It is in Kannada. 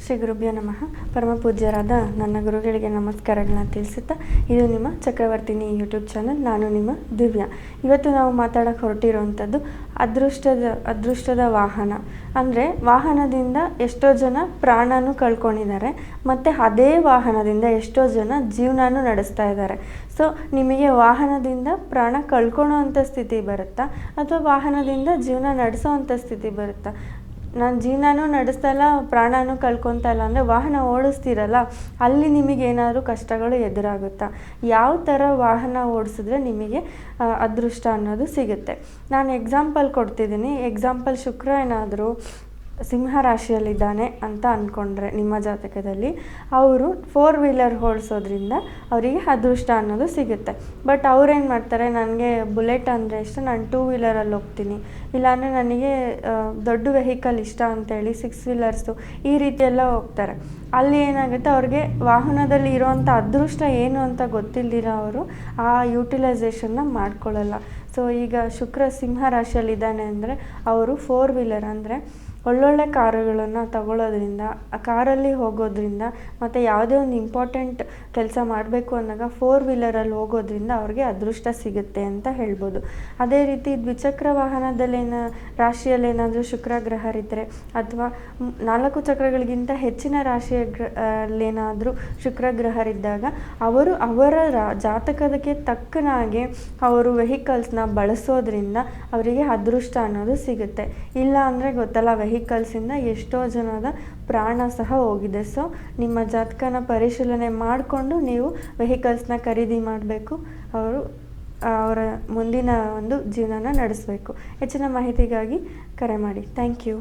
ಶ್ರೀ ಗುರುಭ್ಯೋ ನಮಃ. ಪರಮ ಪೂಜ್ಯರಾದ ನನ್ನ ಗುರುಗಳಿಗೆ ನಮಸ್ಕಾರಗಳನ್ನ ತಿಳಿಸುತ್ತಾ, ಇದು ನಿಮ್ಮ ಚಕ್ರವರ್ತಿನಿ ಯೂಟ್ಯೂಬ್ ಚಾನಲ್. ನಾನು ನಿಮ್ಮ ದಿವ್ಯಾ. ಇವತ್ತು ನಾವು ಮಾತಾಡೋಕ್ಕೆ ಹೊರಟಿರುವಂಥದ್ದು ಅದೃಷ್ಟದ ವಾಹನ. ಅಂದರೆ ವಾಹನದಿಂದ ಎಷ್ಟೋ ಜನ ಪ್ರಾಣನೂ ಕಳ್ಕೊಂಡಿದ್ದಾರೆ, ಮತ್ತು ಅದೇ ವಾಹನದಿಂದ ಎಷ್ಟೋ ಜನ ಜೀವನನೂ ನಡೆಸ್ತಾ ಇದ್ದಾರೆ. ಸೊ ನಿಮಗೆ ವಾಹನದಿಂದ ಪ್ರಾಣ ಕಳ್ಕೊಳ್ಳೋ ಅಂಥ ಸ್ಥಿತಿ ಬರುತ್ತಾ, ಅಥವಾ ವಾಹನದಿಂದ ಜೀವನ ನಡೆಸೋ ಅಂಥ ಸ್ಥಿತಿ ಬರುತ್ತಾ? ನಾನು ಜೀವನನೂ ನಡೆಸ್ತಾ ಇಲ್ಲ, ಪ್ರಾಣನೂ ಕಳ್ಕೊತಾ ಇಲ್ಲ ಅಂದರೆ ವಾಹನ ಓಡಿಸ್ತೀರಲ್ಲ, ಅಲ್ಲಿ ನಿಮಗೇನಾದರೂ ಕಷ್ಟಗಳು ಎದುರಾಗುತ್ತಾ? ಯಾವ ಥರ ವಾಹನ ಓಡಿಸಿದ್ರೆ ನಿಮಗೆ ಅದೃಷ್ಟ ಅನ್ನೋದು ಸಿಗುತ್ತೆ? ನಾನು ಎಕ್ಸಾಂಪಲ್ ಕೊಡ್ತಿದ್ದೀನಿ. ಎಕ್ಸಾಂಪಲ್, ಶುಕ್ರ ಏನಾದರೂ ಸಿಂಹ ರಾಶಿಯಲ್ಲಿದ್ದಾನೆ ಅಂತ ಅಂದ್ಕೊಂಡ್ರೆ ನಿಮ್ಮ ಜಾತಕದಲ್ಲಿ, ಅವರು 4 ವೀಲರ್ ಓಡಿಸೋದ್ರಿಂದ ಅವರಿಗೆ ಅದೃಷ್ಟ ಅನ್ನೋದು ಸಿಗುತ್ತೆ. ಬಟ್ ಅವ್ರೇನು ಮಾಡ್ತಾರೆ, ನನಗೆ ಬುಲೆಟ್ ಅಂದರೆ ಇಷ್ಟ, ನಾನು 2 ವೀಲರಲ್ಲಿ ಹೋಗ್ತೀನಿ, ಇಲ್ಲಾಂದರೆ ನನಗೆ ದೊಡ್ಡ ವೆಹಿಕಲ್ ಇಷ್ಟ ಅಂತೇಳಿ 6 ವೀಲರ್ಸು ಈ ರೀತಿಯೆಲ್ಲ ಹೋಗ್ತಾರೆ. ಅಲ್ಲಿ ಏನಾಗುತ್ತೆ, ಅವ್ರಿಗೆ ವಾಹನದಲ್ಲಿ ಇರೋವಂಥ ಅದೃಷ್ಟ ಏನು ಅಂತ ಗೊತ್ತಿಲ್ದಿರ ಅವರು ಆ ಯೂಟಿಲೈಸೇಷನ್ನ ಮಾಡ್ಕೊಳ್ಳಲ್ಲ. ಸೊ ಈಗ ಶುಕ್ರ ಸಿಂಹ ರಾಶಿಯಲ್ಲಿದ್ದಾನೆ ಅಂದರೆ ಅವರು 4 ವೀಲರ್ ಅಂದರೆ ಒಳ್ಳೊಳ್ಳೆ ಕಾರುಗಳನ್ನು ತಗೊಳ್ಳೋದ್ರಿಂದ, ಆ ಕಾರಲ್ಲಿ ಹೋಗೋದ್ರಿಂದ, ಮತ್ತು ಯಾವುದೇ ಒಂದು ಇಂಪಾರ್ಟೆಂಟ್ ಕೆಲಸ ಮಾಡಬೇಕು ಅಂದಾಗ 4 ವೀಲರಲ್ಲಿ ಹೋಗೋದ್ರಿಂದ ಅವ್ರಿಗೆ ಅದೃಷ್ಟ ಸಿಗುತ್ತೆ ಅಂತ ಹೇಳ್ಬೋದು. ಅದೇ ರೀತಿ ದ್ವಿಚಕ್ರ ರಾಶಿಯಲ್ಲಿ ಏನಾದರೂ ಶುಕ್ರ ಗ್ರಹರಿದ್ದರೆ, ಅಥವಾ 4 ಚಕ್ರಗಳಿಗಿಂತ ಹೆಚ್ಚಿನ ರಾಶಿಯಲ್ಲೇನಾದರೂ ಶುಕ್ರ ಗ್ರಹರಿದ್ದಾಗ ಅವರು ಅವರ ಜಾತಕದಕ್ಕೆ ತಕ್ಕನಾಗೆ ಅವರು ವೆಹಿಕಲ್ಸ್ನ ಬಳಸೋದ್ರಿಂದ ಅವರಿಗೆ ಅದೃಷ್ಟ ಅನ್ನೋದು ಸಿಗುತ್ತೆ. ಇಲ್ಲ ಅಂದರೆ ಗೊತ್ತಲ್ಲ, ವೆಹಿಕಲ್ಸಿಂದ ಎಷ್ಟೋ ಜನದ ಪ್ರಾಣ ಸಹ ಹೋಗಿದೆ. ಸೊ ನಿಮ್ಮ ಜಾತಕನ ಪರಿಶೀಲನೆ ಮಾಡಿಕೊಂಡು ನೀವು ವೆಹಿಕಲ್ಸ್ನ ಖರೀದಿ ಮಾಡಬೇಕು. ಅವರ ಮುಂದಿನ ಒಂದು ಜೀವನನ ನಡೆಸಬೇಕು. ಹೆಚ್ಚಿನ ಮಾಹಿತಿಗಾಗಿ ಕರೆ ಮಾಡಿ. Thank you.